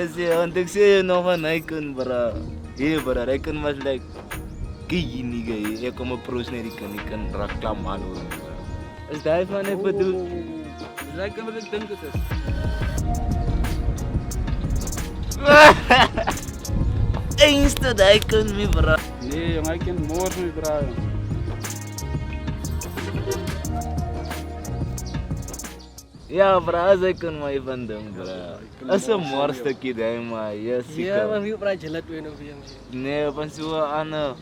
Yes, yeah, want ek sê nog van Icon, bro. Yeah, bro, Icon was like, gini gay. Ek kom op pro's net die kan reklam man hoor. Is daai van ek bedoel? Lijkt wat ik denk het is. Eens dat Icon me, bro. Nee, jongen, ik kan morgen mee draaien. Ja, bro, as Icon my van ding, bro. As 'n mooi stukkie daai maar, yes, Ja, maar wie praat jy laat weer nou weer? Nee, van so 'n ander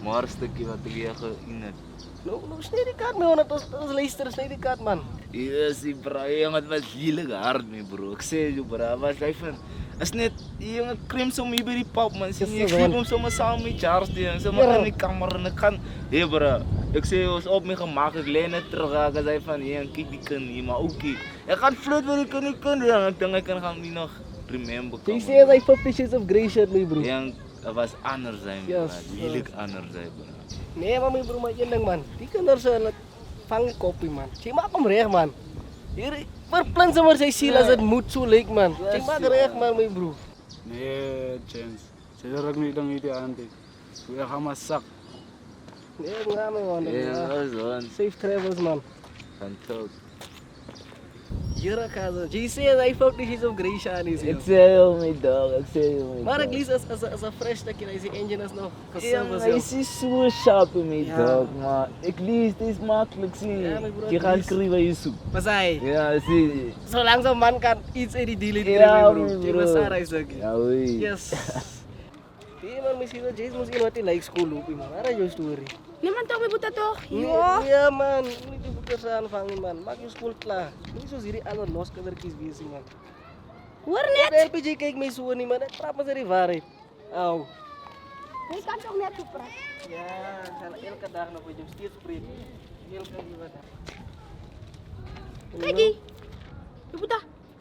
mooi stukkie wat ek weer geïn het. Nou snij die kaart, man. Ons luister, snij die kaart, man. Yes, bro, jongen, het was heerlijk hard, me, bro. Ik zei je, bro, was hij van... Is net, jongen, krim zo mee bij die pap, man. Zie je, ik sleep hem zomaar samen met Charles, zomaar in die kamer en ik kan... Hé, bro, ik zei, was op me gemaakt, ik leid net terug, ik zei van, kijk die kan niet, maar oké. Ik ga fluit wat ik kan niet kunnen, ja, ik denk, ik kan hem niet nog remember. Jy sê hy 50 Shades of Grey shirt, my bro. Ja, het was anders zijn, bro. Yes, Heerlijk anders zijn, bro. Nee, maar my bro, maar een ding, man. Die kinders, hulle vang die koppie, man. Jy maak hom reg, man. Hier, verplin sommer sy siel as dit moet so lyk, man. Jy maak reg, man, my bro. Nee, Chance. Saya rak ni dang ide ante. Kuya ka masak. Nee, nga, my man. Ja, dat is wel. Safe travels, man. Van toch. Jere kaza. Jy sê hy 50 Shades of Grey shirt is Ik zei je, my dog, ik zei je, my Maar dog. ek lees as 'n fresh stukkie, hy se engine is nog Ja, geservice. maar hij is zo sharp in mij, Ja. dog, maar ik lees, het is makkelijk zien. Ja, mijn broer, Je gaat lees. schrijven je zoekt. Mas hy, Ja, zie. solank so man kan iets uit die deal uit Ja, kry, my my bro. Jy bro. was daar hy sê. Ja, oei. Yes. Die man misschien dat James moest iemand die like school lopen, man. Waar is jouw story? Niemand toch, mijn boete toch? Nee, ja, man. Niet die boekers aanvangen, man. Maak je school klaar. Niet zoals hierdie alle loskindertjies wezen, man. Hoor De net! LPG kijkt mij zo niet, man. Ik praat me die waarheid. Au. Je kan toch net gepraat? Ja, ik ga elke dag nog met je steeds spreken. Elke dag. Kijk hier. Je boete.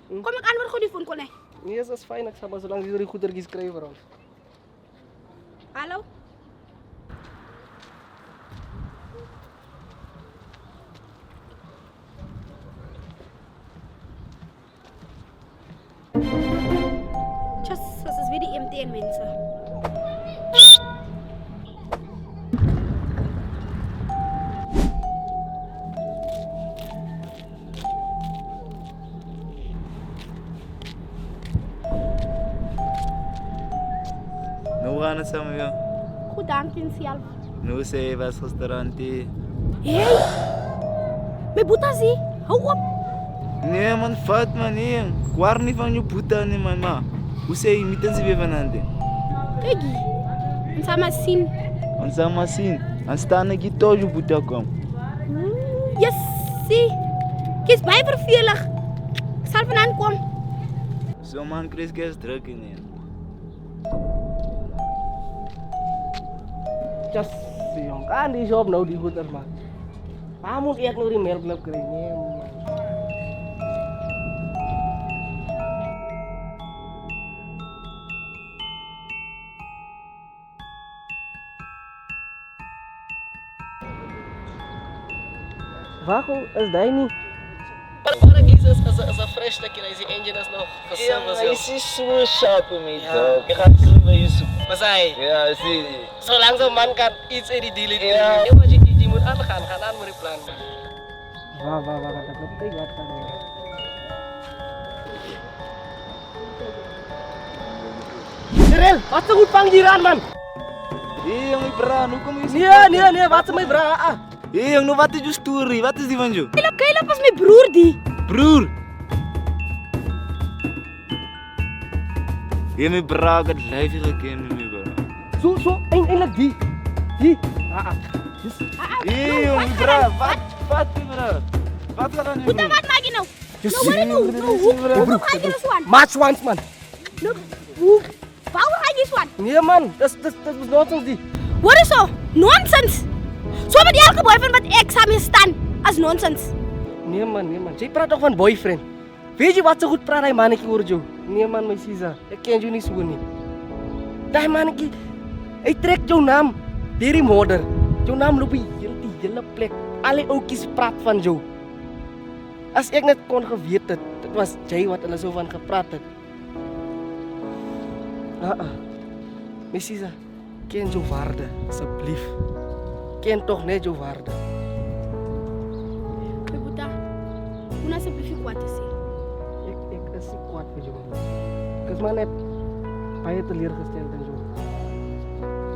Kom ik aan waar goed die phone kon hè? Nee, dat is fijn. Ik zal maar zolang die goedertjes krijgen voor ons. Hallo? Tjus, dat is weer die MTN mensen. Nu gaan het samen, joh. Goed, dank je zelf. Nu zei je was restaurant. Hé! Mijn boete zie. Hou op. Nee, man, fout, man, nee. Ik waar niet van je puta, nee, man, maar. Hoe zei je, mitten ze weer van handen? Kijk hier. En samen zien. On sama zien. En staan ik je toch je puta kwam. Yes, zie. Kies mij vervelig. Ik zal vandaan komen. Zo, man, Chris, is druk in je. Just, jong. Kan die job nou die goeders, man. Waar moet ik nog die melkclub krijgen? Nee, man. Waarom is dat niet? Maar ik lees als een fresh stukje, hij is die engine is nog geservice. Hij is zo sharp in mij, Ja. dog. Je gaat schrijven je zoekt. Maar hij, Ja, zie. zolang zo'n man kan iets uit die deal uit Ja. krijgen. Maar je moet aangaan, gaan aan met die plan. Waar, dat klopt, kijk wat kan je. Cyril, wat zo goed vang hier aan, man? Hé, jongen, bra, hoe kom je zo? Nee, wat is mijn bra? Hé, jongen, wat is je story? Wat is die van jou? Kijk, was mijn broer die. Broer! Hé, mijn bra, ik heb het lijfje gekend met mijn bra. Zo, eindelijk die. Die. Hé, jongen, bra, wat die bra? Wat gaat aan je Boete, wat maak je nou? Nou, wat nou? Nou, hoe ga je er zo aan? Match once, man. Nou, hoe? Waarom ga je zo aan? Nee, man, dat is nonsens die. Wat is zo? Nonsens! Zo met elke boyfriend wat ik samen staan. Als nonsens. Nee, man. Jij praat toch van boyfriend? Weet je wat zo goed praat hij mannetje hoor, Joe? Nee, man, mijn Caesar. Ik ken je niet zo niet. Dat mannetje, hij trekt jouw naam. Die moeder. Jouw naam loopt die hele plek. Alle oudjes praat van jou. Als ik net kon geweten, het was jij wat er zo van gepraat had. Mrs. Ken jou waarde, asseblief. Ken tog net jou waarde. Boeta, moet asseblief nie kwaad te sê. Ek is nie kwaad vir jou nie. Ek is maar net baie teleurgesteld in jou.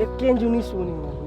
Ek ken jou nie so nie, man.